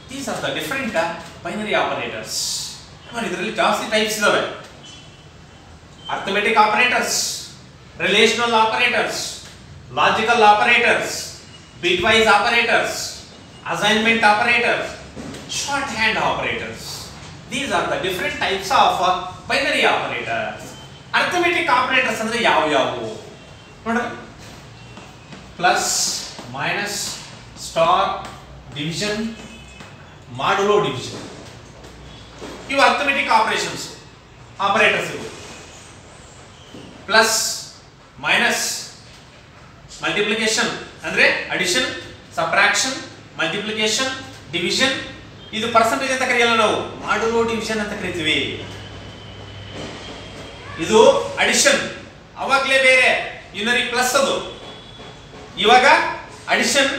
These are the different binary operators. ಇದರಲ್ಲಿ ಜಾಸ್ತಿ types ಇದಾವೆ. Arithmetic operators, relational operators, logical operators, bitwise operators, assignment operators, shorthand operators. These are the different types of binary operators. Arithmetic operators ಅಂದ್ರೆ ಯಾವ್ಯಾವು ನೋಡ್ರಿ, plus, minus, star, division, modulo division, ಇವು arithmetic operators ಇವು. Plus, minus, multiplication ಅಂದ್ರೆ addition, subtraction, multiplication, division. ಇದು percentage ಅಂತ ಕರೆಯಲ್ಲ, ನಾವು ಮಾಡುಲೋ ಡಿವಿಷನ್ ಅಂತ ಕರಿತೀವಿ. ಇದು ಅಡಿಷನ್, ಅವಾಗಲೇ ಬೇರೆ ಯುನರಿ ಪ್ಲಸ್, ಅದು ಇವಾಗ ಅಡಿಷನ್,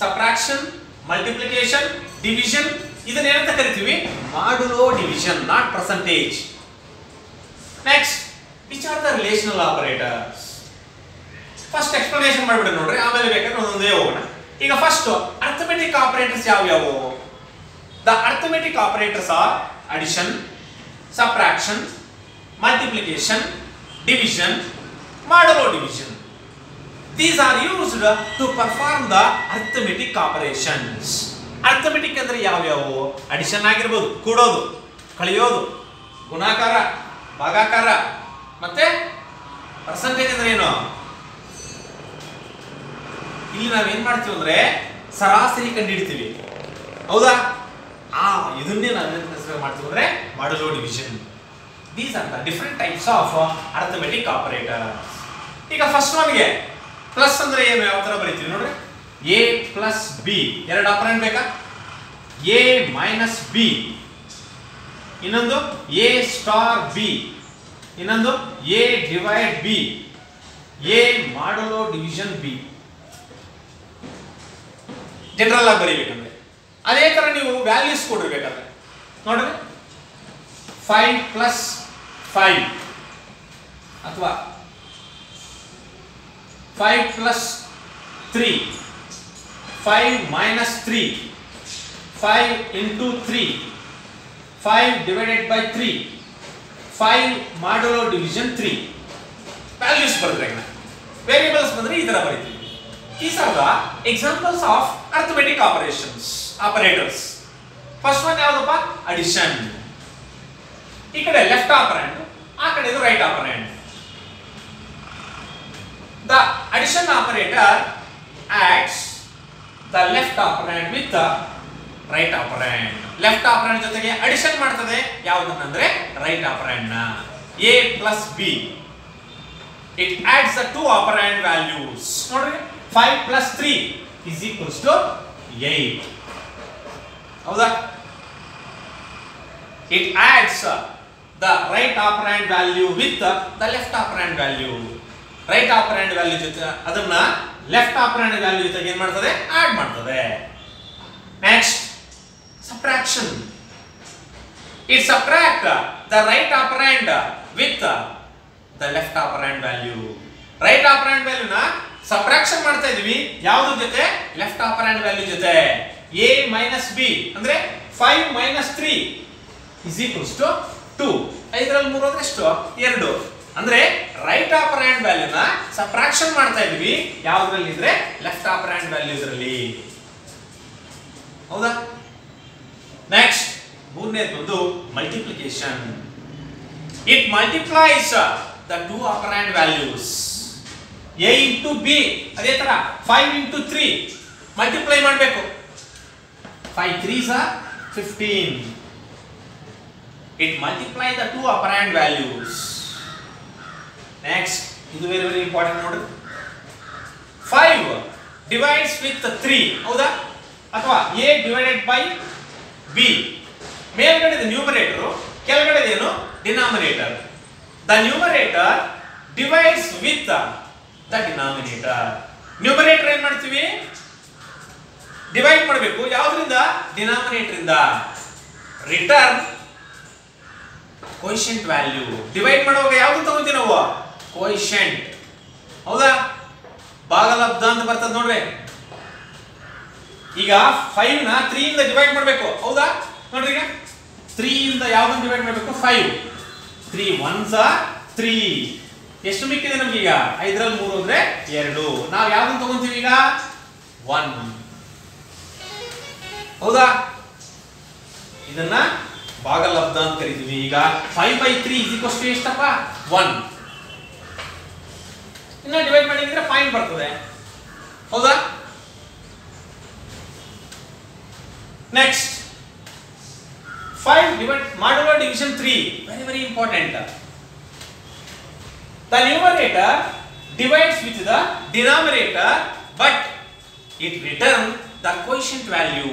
ಸಬ್ಟ್ರಾಕ್ಷನ್, ಮಲ್ಟಿಪ್ಲಿಕೇಶನ್, ಡಿವಿಷನ್, ಇದನ್ನ ಏನಂತ ಕರಿತೀವಿ? Modulo division, not percentage. Next, which are the relational operators? First explanation ಮಾಡ್ಬಿಡ ನೋಡ್ರಿ, ಆಮೇಲೆ ಬೇಕಾದ್ರೆ ಒಂದೊಂದೇ ಹೋಗೋಣ. ಈಗ ಫಸ್ಟ್ ಅರ್ಥಮೆಟಿಕ್ ಆಪರೇಟರ್ಸ್ ಯಾವ್ಯಾವು? The arithmetic operators are addition, subtraction, multiplication, division, modulo division. These are used to perform the arithmetic operations. Arithmetic ಅಂದ್ರೆ ಯಾವ್ಯಾವು? ಅಡಿಷನ್ ಆಗಿರಬಹುದು, ಕೂಡೋದು, ಕಳೆಯೋದು, ಗುಣಾಕಾರ, ಭಾಗಾಕಾರ, ಮತ್ತೆ ಪರ್ಸೆಂಟೇಜ್ ಅಂದ್ರೆ ಏನು? ಇಲ್ಲಿ ನಾವೇನ್ ಮಾಡ್ತೀವಿ ಅಂದ್ರೆ ಸರಾಸರಿ ಕಂಡುಹಿಡಿತೀವಿ, ಹೌದಾ? ಇದನ್ನೇ ನಾವೇನ್ ಮಾಡ್ತೀವಿ ಅಂದ್ರೆ modulo division. These are the different types of arithmetic operators. ಈಗ ಫಸ್ಟ್ ನಮಗೆ ಪ್ಲಸ್ ಅಂದ್ರೆ ಏನು, ಯಾವ ತರ ಬರೀತೀವಿ ನೋಡ್ರಿ? a plus b, ಎರಡು ಆಪರೆಂಟ್ ಬೇಕಾ? a minus b, ಇನ್ನೊಂದು a star b, ಇನ್ನೊಂದು a divide b, a modulo division b. General ಆಗಿ ಬರೀಬೇಕಂದ್ರೆ ಅದೇ ತರ ನೀವು ವ್ಯಾಲ್ಯೂಸ್ ಕೊಡಿರ್ಬೇಕಾದ್ರೆ ನೋಡ್ರಿ, 5 plus 5 ಅಥವಾ 5 plus 3, 5 minus 3, 5 into 3, 5 divided by 3, 5 modulo division 3. Values ಬರೆದ್ರೆ ವೇರಿಯೇಬಲ್ಸ್ ಬಂದ್ರೆ ಈ ತರ ಬರೀತೀವಿ. These are the examples of arithmetic operators. First one ಯಾವ್ದಪ್ಪ? ಅಡಿಷನ್. ಈ ಕಡೆ ಲೆಫ್ಟ್ ಆಪರೆಂಟ್, ಆ ಕಡೆ ಇದು right operand. The addition operator adds the left operand with the right operand. Left operant ಜೊತೆಗೆ ಅಡಿಷನ್ ಮಾಡ್ತದೆ ಯಾವುದನ್ನಂದ್ರೆ ರೈಟ್ ಆಪರೆಂಡ್ ನ. a plus b, it adds the two operand values. ನೋಡ್ರಿ, 5 plus 3 is equals to 8, ಹೌದಾ? It adds the right operand value with the left operand value. Right operand value ಜೊತೆ ಅದನ್ನ left operand value ಜೊತೆಗೆ ಏನು ಮಾಡ್ತದೆ? Add ಮಾಡ್ತದೆ. Next, subtraction. It subtract the right operand with the left operand value. Right operand value ನ subtraction ಮಾಡ್ತಾ ಇದೀವಿ ಯಾವುದು ಜೊತೆ? ಲೆಫ್ಟ್ ಆಪರೆಂಡ್ ವ್ಯಾಲ್ಯೂ ಜೊತೆ. a minus b ಅಂದ್ರೆ 5 minus 3 is equals to 2. 5ರಲ್ಲಿ 3 ಅಂದ್ರೆ ಎಷ್ಟು? 2. ಅಂದ್ರೆ ರೈಟ್ ಆಪರೆಂಡ್ ವ್ಯಾಲ್ಯೂ ನ ಸಬ್ಟ್ರಾಕ್ಷನ್ ಮಾಡ್ತಾ ಇದೀವಿ ಯಾವುದರಲ್ಲಿ ಇದ್ರೆ ಲೆಫ್ಟ್ ಆಪರೆಂಡ್ ವ್ಯಾಲ್ಯೂ ಇದರಲ್ಲಿ, ಹೌದಾ? ನೆಕ್ಸ್ಟ್, ಮೂರನೇದು ಬಂದು multiplication. It multiplies the two operand values. a into b ಅದೇ ತರ 5 into 3 ಮಲ್ಟಿಪ್ಲೈ ಮಾಡಬೇಕು. 5 3s are 15. It multiply the two operand values. Next, ಇದು very important ನೋಡ್ರಿ. 5 divides with 3, ಹೌದಾ? ಅಥವಾ a divided by b. ಮೇಲ್ಗಡೆ ನ್ಯೂಮರೇಟರ್, ಕೆಳಗಡೆ ಏನು? Denominator. The numerator divides with the denominator. Numerator ಏನ್ ಮಾಡ್ತೀವಿ? ಡಿವೈಡ್ ಮಾಡಬೇಕು. ಯಾವುದರಿಂದ? ಡಿನಾಮಿನೇಟರ್ ಇಂದ. Return coefficient value. ಡಿವೈಡ್ ಮಾಡುವಾಗ ಯಾವುದು ತಗೋತೀವಿ ನಾವು? ಕೋಎಫಿಷಿಯಂಟ್, ಹೌದಾ? ಭಾಗಲಬ್ಧ ಅಂತ ಬರ್ತದೆ ನೋಡ್ರಿ. ಈಗ 5 ನ 3 ಇಂದ ಡಿವೈಡ್ ಮಾಡಬೇಕು ಹೌದಾ ನೋಡ್ರಿ ಈಗ 3 ಇಂದ ಯಾವ್ದನ್ನ ಡಿವೈಡ್ ಮಾಡಬೇಕು 5 3 1s are 3 ಎಷ್ಟು ಮಿಕ್ಕಿದೆ ನಮಗೆ ಈಗ 5 ರಲ್ಲಿ 3 ಹೋದ್ರೆ 2 ನಾವು ಯಾವ್ದನ್ನ ತಗೊಂತೀವಿ ಈಗ 1 ಹೌದಾ ಇದನ್ನ ಭಾಗಲಬ್ಧ ಅಂತ ಕರೀತೀವಿ ಈಗ 5/3 ಎಷ್ಟಪ್ಪ 1 ಇನ್ನ ಡಿವೈಡ್ ಮಾಡಿದ್ರೆ ಪಾಯಿಂಟ್ ಬರ್ತದೆ ಹೌದಾ ನೆಕ್ಸ್ಟ್ 5 ಡಿವೈಡ್ ಮಾಡುವ division 3 very important. The numerator divides with the denominator but it returns the quotient value.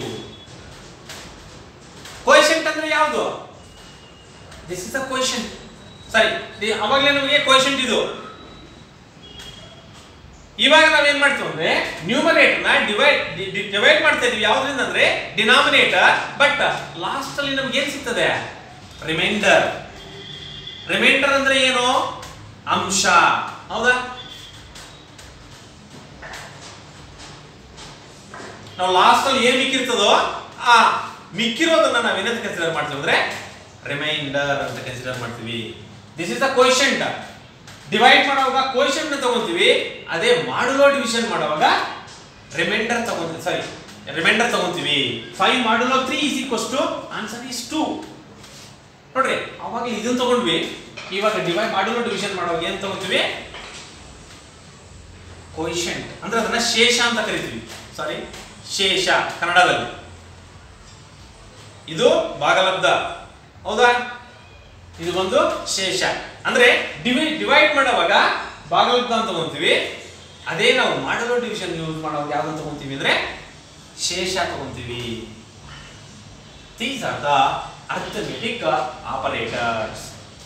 Quotient ಅಂದ್ರೆ ಯಾವುದು this is the quotient sorry ಅವಾಗಲೇ ನಮಗೆ quotient ಇದು ಇವಾಗ ನಾವು ಏನು ಮಾಡ್ತೀವಿ ಅಂದ್ರೆ ನ್ಯೂಮರೇಟರ್ ನ ಡಿವೈಡ್ ಮಾಡ್ತಾ ಇದೀವಿ ಯಾವುದರಿಂದ ಅಂದ್ರೆ ಡಿನಾಮಿನೇಟರ್ ಬಟ್ ಲಾಸ್ಟ್ ಅಲ್ಲಿ ನಮಗೆ ಏನು ಸಿಗ್ತದೆ ರಿಮೈಂಡರ್ ರಿಮೈಂಡರ್ ಅಂದ್ರೆ ಏನು ಅಂಶ ಹೌದಾ ನಾವು ಲಾಸ್ಟ್ ಅಲ್ಲಿ ಏನು ಮಿಕ್ಕಿರ್ತದೋ ಆ ಮಿಕ್ಕಿರೋದನ್ನ ನಾವು ಏನಂತ ಕನ್ಸಿಡರ್ ಮಾಡ್ತೀವಿ ಅಂದ್ರೆ ರಿಮೈಂಡರ್ ಅಂತ ಕನ್ಸಿಡರ್ ಮಾಡ್ತೀವಿ this is the quotient divide ಮಾಡುವಾಗ ಕೋಶೆಂಟ್ ನ ತಗೊಂತೀವಿ ಅದೇ ಮಾಡುಲೋ ಡಿವಿಷನ್ ಮಾಡುವಾಗ reminder ತಗೊಂತೀವಿ 5 ಮಾಡುಲೋ 3 is equals to answer is 2 ನೋಡ್ರಿ ಅವಾಗ ಇದನ್ನ ತಗೊಂಡ್ವಿ ಇವಾಗ ಡಿವೈಡ್ ಮಾಡುಲೋ ಡಿವಿಷನ್ ಮಾಡುವಾಗ ಏನು ತಗೊಂತೀವಿ ಕೋಶೆಂಟ್ ಅಂದ್ರೆ ಅದನ್ನ ಶೇಷ ಅಂತ ಕರಿತೀವಿ ಸಾರಿ ಶೇಷ ಕನ್ನಡದಲ್ಲಿ ಇದು ಭಾಗಲಬ್ಧ ಹೌದಾ ಇದು ಒಂದು ಶೇಷ ಅಂದ್ರೆ ಡಿವೈಡ್ ಮಾಡುವಾಗ ಭಾಗಲಬ್ಧ ಅಂತ ತಗೊಂತೀವಿ ಅದೇ ನಾವು ಮಾಡುಲೋ ಡಿವಿಷನ್ ಯೂಸ್ ಮಾಡುವಾಗ ಯಾವ್ದು ತಗೊಂತೀವಿ ಅಂದ್ರೆ ಶೇಷ ತಗೊಂತೀವಿ these are the arithmetic operators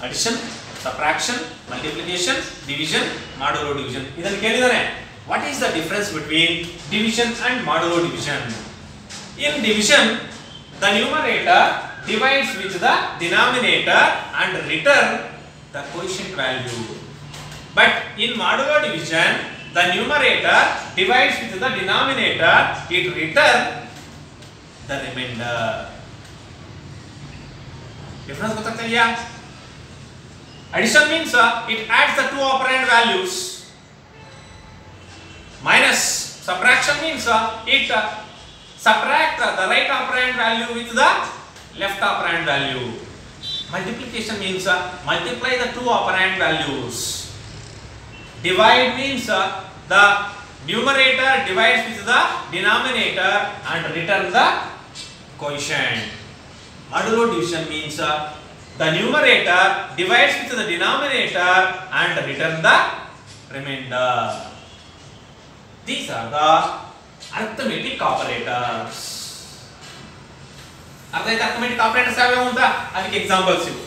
addition subtraction multiplication division modulo division ಇದನ್ನು ಕೇಳಿದಾನೆ what is the difference between division and modulo division in division the numerator divides with the denominator and return the quotient value but in modulo division the numerator divides with the denominator it return the remainder difference ಗೊತ್ತಾಗ್ತಿದೆಯಾ addition means it adds the two operand values minus subtraction means it subtract the right operand value with the left operand value multiplication means multiply the two operand values divide means the numerator divides with the denominator and return the quotient modulo division means the numerator divides with the denominator and return the remainder these are the arithmetic operators arithmetic operators ಯಾವ್ಯಾವು ಅಂತ ಅದಕ್ಕೆ examples ಇವು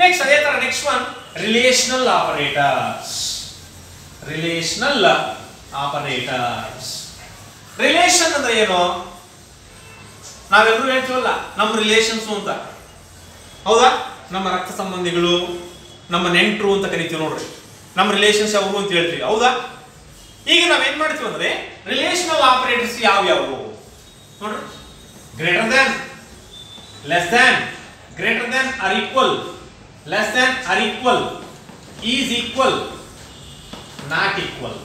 next ಅದೇ ತರ next one relational operators relation ಅಂದ್ರೆ ಏನು ನಾವೆಲ್ಲರೂ ಹೇಳ್ತೀವಲ್ಲ ನಮ್ಮ ರಿಲೇಷನ್ಸ್ ಅಂತ ಹೌದಾ ನಮ್ಮ ರಕ್ತ ಸಂಬಂಧಿಗಳು ನಮ್ಮ ನೆಂಟರು ಅಂತ ಕರಿತೀವಿ ನೋಡ್ರಿ ನಮ್ಮ ರಿಲೇಷನ್ಸ್ ಯಾವುದು ಅಂತ ಹೇಳ್ತೀವಿ ಹೌದಾ ಈಗ ನಾವೇನ್ ಮಾಡ್ತೀವಿ ಅಂದ್ರೆ ರಿಲೇಶನಲ್ ಆಪರೇಟರ್ಸ್ ಯಾವ್ಯಾವು ನೋಡ್ರಿ greater than less than greater than or equal less than or equal is equal not equal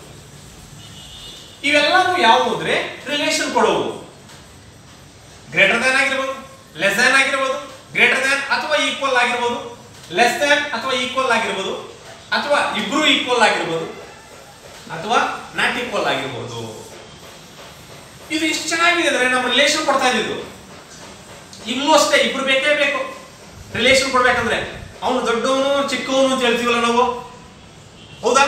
ಇವೆಲ್ಲವೂ ಯಾವುವು ಅಂದ್ರೆ ರಿಲೇಷನ್ ಕೊಡೋವು ಗ್ರೇಟರ್ ದ್ಯಾನ್ ಆಗಿರ್ಬೋದು ಲೆಸ್ ದ್ಯಾನ್ ಆಗಿರ್ಬೋದು ಗ್ರೇಟರ್ ದ್ಯಾನ್ ಅಥವಾ ಈಕ್ವಲ್ ಆಗಿರ್ಬೋದು ಲೆಸ್ ದ್ಯಾನ್ ಅಥವಾ ಈಕ್ವಲ್ ಆಗಿರ್ಬೋದು ಅಥವಾ ಇಬ್ರು ಈಕ್ವಲ್ ಆಗಿರ್ಬೋದು ಅಥವಾ ನಾಟ್ ಈಕ್ವಲ್ ಆಗಿರ್ಬೋದು ಇದು ಇಷ್ಟು ಚೆನ್ನಾಗಿದೆ ಅಂದ್ರೆ ನಮ್ಮ ರಿಲೇಷನ್ ಕೊಡ್ತಾ ಇದ್ದು ಇಲ್ಲೂ ಅಷ್ಟೇ ಇಬ್ರು ಬೇಕೇ ಬೇಕು ರಿಲೇಷನ್ ಕೊಡ್ಬೇಕಂದ್ರೆ ಅವನು ದೊಡ್ಡವನು ಚಿಕ್ಕವನು ಅಂತ ಹೇಳ್ತೀವಲ್ಲ ನಾವು ಹೌದಾ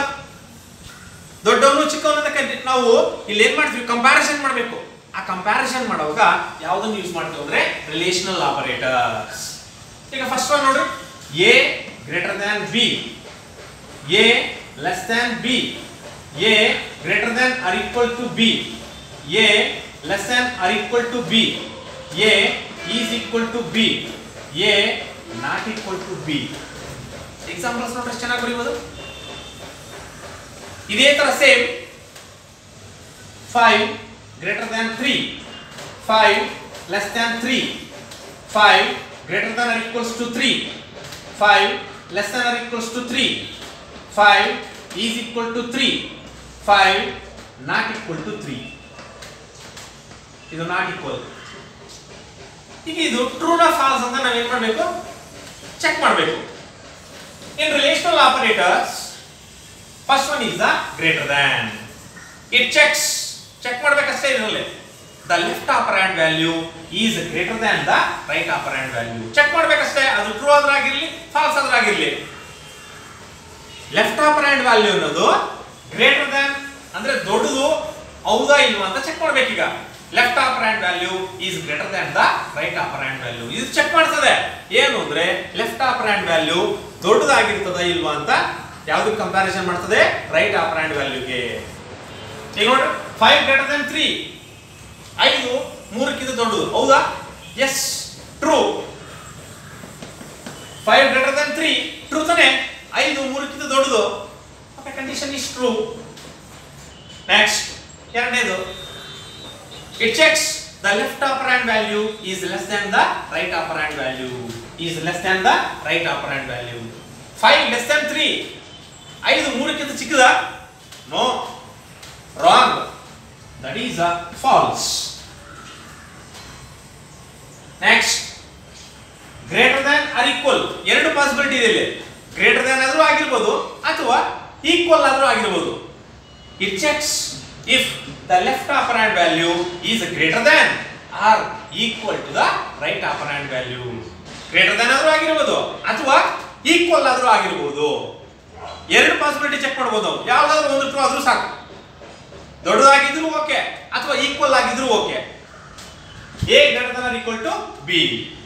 ದೊಡ್ಡವನು ಚಿಕ್ಕವನು ಅಂತ ನಾವು ಇಲ್ಲಿ ಏನ್ ಮಾಡ್ತೀವಿ ಕಂಪ್ಯಾರಿಸನ್ ಮಾಡಬೇಕು ಆ ಕಂಪ್ಯಾರಿಸನ್ ಮಾಡುವಾಗ ಯಾವುದನ್ನು ಯೂಸ್ ಮಾಡ್ತೀವಿ ಅಂದ್ರೆ ರಿಲೇಶನಲ್ ಆಪರೇಟರ್ಸ್ ಈಗ ಫಸ್ಟ್ ಒನ್ ನೋಡ್ರಿ A greater than B A less than B A greater than or equal to B A less than or equal to B A is equal to B A not equal to B examples ನೋಡ್ರಿ ಚೆನ್ನಾಗಿ ಬರೀಬಹುದು ಇದೇ ತರ same 5 greater than 3 5 less than 3, 5 greater than or equals to 3, 5 less than or equals to 3, 5 is equal to 3, 5 not equal to 3. ಇದು not equal. ಈಗ ಇದು true ನಾ falls ಅಂತ ನಾವು ಏನು ಮಾಡಬೇಕು, ಚೆಕ್ ಮಾಡಬೇಕು. In relational operators first one is the greater than. It check ಮಾಡಬೇಕಷ್ಟೇ ಇದರಲ್ಲಿ. The left operand value is greater than the right operand value. Check ಮಾಡಬೇಕಷ್ಟೇ, ಅದು ಟ್ರೂ ಆದ್ರಾಗಿರ್ಲಿ ಫಾಲ್ಸ್ ಆದ್ರಾಗಿರ್ಲಿ. ಲೆಫ್ಟ್ ಆಪರೆಂಟ್ ವ್ಯಾಲ್ಯೂ ಅನ್ನೋದು ಗ್ರೇಟರ್ ದ್ಯಾನ್ ಅಂದ್ರೆ ದೊಡ್ಡದು ಹೌದಾ ಇಲ್ವಾ ಅಂತ ಚೆಕ್ ಮಾಡಬೇಕೀಗ. Left operand value is greater than the right operand value. ಇದು ಚೆಕ್ ಮಾಡ್ತದೆ. ಏನು ಅಂದ್ರೆ ಲೆಫ್ಟ್ ಆಪರೆಂಟ್ ವ್ಯಾಲ್ಯೂ ದೊಡ್ಡದಾಗಿರ್ತದ ಇಲ್ವಾ ಅಂತ ಯಾವ್ದಕ್ಕೆ ಕಂಪ್ಯಾರಿಸನ್ ಮಾಡ್ತದೆ, ರೈಟ್ ಆಪರೆಂಟ್ ವ್ಯಾಲ್ಯೂಗೆ. ಈಗ ನೋಡಿ 5 ಗ್ರೇಟರ್ ದ್ಯಾನ್ 3, 5 3ಕ್ಕಿಂತ ದೊಡ್ಡದು ಹೌದಾ? Yes, true. 5 greater than 3 true ತಾನೆ, 5 3ಕ್ಕಿಂತ ದೊಡ್ಡದು. Okay, condition is true. Next ಎರಡನೇದು, it checks the left operand value is less than the right operand value, is less than the right operand value. 5 less than 3, 5 3ಕ್ಕಿಂತ ಚಿಕ್ಕದ? No, wrong, that is a false. Next, greater than or equal, ಎರಡು possibility ಇದೆ ಇಲ್ಲಿ. Greater than ಆದ್ರೂ ಆಗಿರಬಹುದು ಅಥವಾ equal ಆದ್ರೂ ಆಗಿರಬಹುದು. it checks if the left operand value is greater than or equal to the right operand value. greater than ಆದ್ರೂ ಆಗಿರಬಹುದು ಅಥವಾ ಈಕ್ವಲ್ ಆದ್ರೂ ಆಗಿರಬಹುದು. ಎರಡು ಪಾಸಿಬಿಲಿಟಿ ಚೆಕ್ ಮಾಡಬಹುದು. ಯಾವ್ದಾದ್ರು ಒಂದು ಟ್ರೂ ಆದ್ರೂ ಸಾಕು. ದೊಡ್ಡದಾಗಿದ್ರು ಓಕೆ ಅಥವಾ ಈಕ್ವಲ್ ಆಗಿದ್ರು okay. A greater than or equal to B.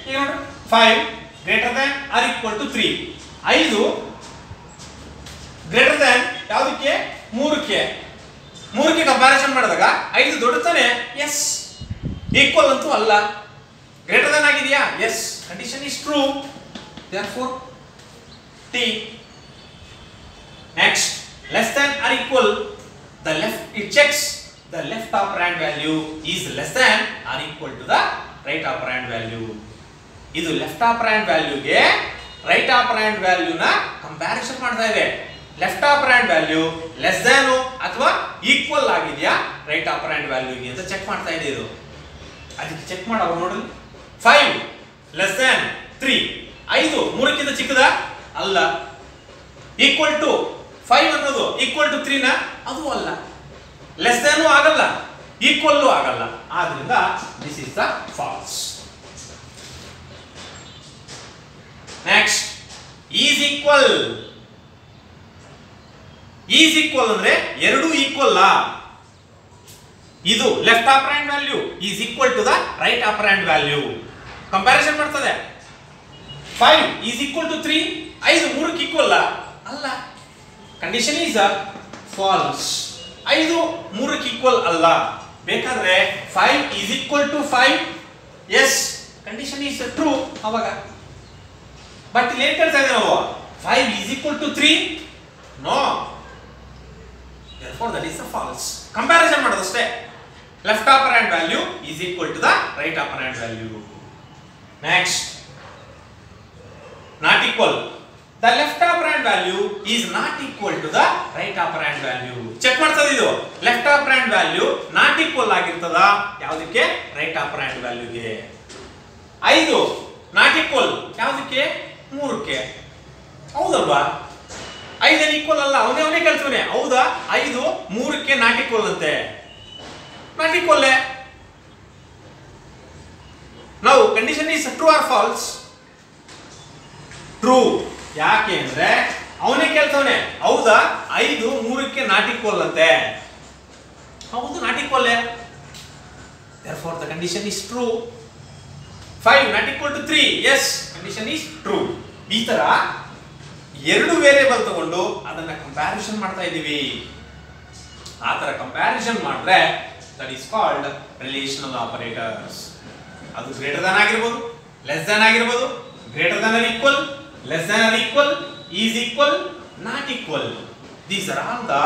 ಈಗ ನೋಡಿ 5 greater than or equal to 3, 5 greater than ಯಾವುದಕ್ಕೆ, 3ಕ್ಕೆ. 3ಕ್ಕೆ ಕಂಪ್ಯಾರಿಸನ್ ಮಾಡಿದಾಗ 5 ದೊಡ್ಡತಾನೆ? ಎಸ್. ಈಕ್ವಲ್ ಅಂತೂ ಅಲ್ಲ. ಗ್ರೇಟರ್ ದನ್ ಆಗಿದೆಯಾ? Yes. Condition is true. therefore T. Next, less than or equal, the left, it checks the left operand value is less than or equal to the right operand value. ಇದು left operand ವ್ಯಾಲ್ಯೂಗೆ right operand ವ್ಯಾಲ್ಯೂನ comparison ಮಾಡ್ತಾ ಇದೆ. Left operand value less than ಅಥವಾ equal ಆಗಿದೆಯಾ right operand ವ್ಯಾಲ್ಯೂಗೆ ಅಂತ check ಮಾಡ್ತಾ ಇದೆ ಇದು. ಅದಕ್ಕೆ ಚೆಕ್ ಮಾಡೋರು ನೋಡ್ರಿ. 5 ಲೆಸ್ ದ್ಯಾನ್ 3, 5 3ಕ್ಕಿಂತ ಚಿಕ್ಕದ? ಅಲ್ಲ. ಈಕ್ವಲ್ ಟು 5 ಅನ್ನೋದು ಈಕ್ವಲ್ ಟು 3 ನ? ಅದು ಅಲ್ಲ. ಲೆಸ್ ದ್ಯಾನ್ ಆಗಲ್ಲ, ಈಕ್ವಲ್ ಆಗಲ್ಲ. ಆದ್ರಿಂದ this is the false. Next, is equal. Is equal ಅಂದ್ರೆ ಎರಡು ಈಕ್ವಲ್. ಇದು left operand value is equal to the right operand value. Comparison ಮಾಡ್ತದೆ. 5 ಈಸ್ ಈಕ್ವಲ್ ಟು 3, 5 3ಕ್ಕೆ ಈಕ್ವಲ್ ಅಲ್ಲ. Condition is false. 5 3ಕ್ಕೆ ಈಕ್ವಲ್ ಅಲ್ಲ. ಬೇಕಾದ್ರೆ 5 is equal to 5, yes, condition is true ಅವಾಗ. ಬಟ್ ಇಲ್ಲಿ ಏನ್ ಕೇಳ್ತಾ ಇದ್ದೀವಿ ನಾವು, 5 is equal to 3, no. therefore that is a false. Comparison ಮಾಡೋದಷ್ಟೇ. Left operand value is equal to the right operand value. Next, not equal. the left operand value is not equal to the right operand value. Check ಮಾಡ್ತದೆ ಇದು. Left operand value not equal ಆಗಿರ್ತದ ಯಾವುದಕ್ಕೆ, right operand ವ್ಯಾಲ್ಯೂಗೆ. 5 not equal ಯಾವುದಕ್ಕೆ, 3ಕ್ಕೆ. ಹೌದಲ್ವಾ? 5 equal ಅಲ್ಲ. ಅವನೇ ಕೇಳ್ತಾನೆ, ಹೌದಾ 5 3ಕ್ಕೆ ನಾಟ್ ಈಕ್ವಲ್ ಅಂತೆ. Not equal. ನಾವು condition is true or false? True. ಯಾಕೆ ಅಂದ್ರೆ ಅವನೇ ಕೇಳ್ತವನೆ, ಹೌದಾ 5 3ಕ್ಕೆ ನಾಟ್ ಈಕ್ವಲ್ ಅಂತೆ. ಹೌದು, not equal. therefore the condition is true. 5 not equal to 3, yes, condition is true. ಈ ತರ ಎರಡು ವೇರಿಯೇಬಲ್ ತಗೊಂಡು ಅದನ್ನ ಕಂಪ್ಯಾರಿಸನ್ ಮಾಡ್ತಾ ಇದೀವಿ. ಆ ತರ ಕಂಪ್ಯಾರಿಸನ್ ಮಾಡಿದ್ರೆ that is called relational operators. ಅದು ಗ್ರೇಟರ್ ದನ್ ಆಗಿರಬಹುದು, ಲೆಸ್ ದನ್ ಆಗಿರಬಹುದು, greater than or equal, less than or equal, is equal, not equal. These are all the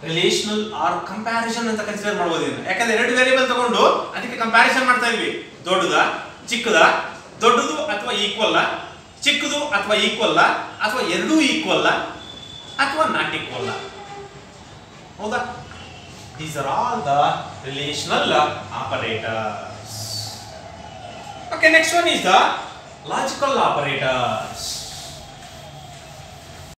relational or comparison ಅಂತ ಕನ್ಸಿಡರ್ ಮಾಡಬಹುದು ಇದನ್ನ. ಯಾಕಂದ್ರೆ ಎರಡು ವೇರಿಯೇಬಲ್ ತಗೊಂಡು ಅದಕ್ಕೆ ಕಂಪ್ಯಾರಿಸನ್ ಮಾಡ್ತಾ ಇದ್ವಿ. ದೊಡ್ಡದ ಚಿಕ್ಕದ, ದೊಡ್ಡದು ಅಥವಾ ಈಕ್ವಲ್, ಚಿಕ್ಕದು ಅಥವಾ ಈಕ್ವಲ್, ಅಥವಾ ಎರಡೂ ಈಕ್ವಲ್ ಅಥವಾ ನಾಟ್ ಈಕ್ವಲ್. ಹೌದಾ? These are all the relational operators. Okay, next one is the logical operators.